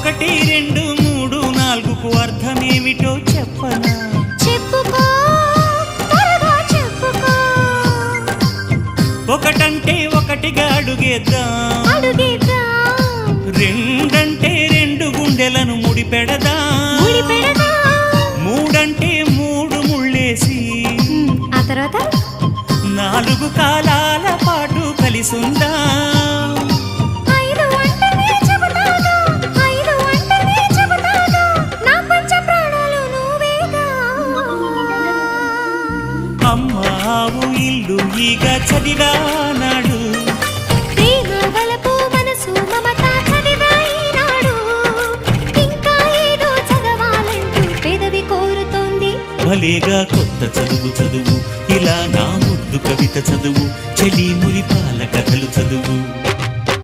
ఒకటి రెండు మూడు నాలుగుకు అర్థమేమిటో చెప్పనా? చెప్పుకో, త్వరగా చెప్పుకో. ఒకటంటే ఒకటిగా అడుగేద్దాం, రెండంటే రెండు గుండెలను ముడిపెడదాం, మూడంటే మూడు ముళ్ళేసి ఆ తర్వాత నాలుగు కాలాల పాటు కలిసుందాం. అమ్మావు ఇల్లు ఈగ చదివానాడు, ప్రేమ వలపు మనసు మమత చదివాయినాడు. ఇంకా ఏదో చదవాలంటూ పెదవి కోరుతోంది. భలేగా కొత్త చదువు చదువు, ఇలా నా ముద్దు కవిత చదువు, చెలి మురిపాల కథలు చదువు.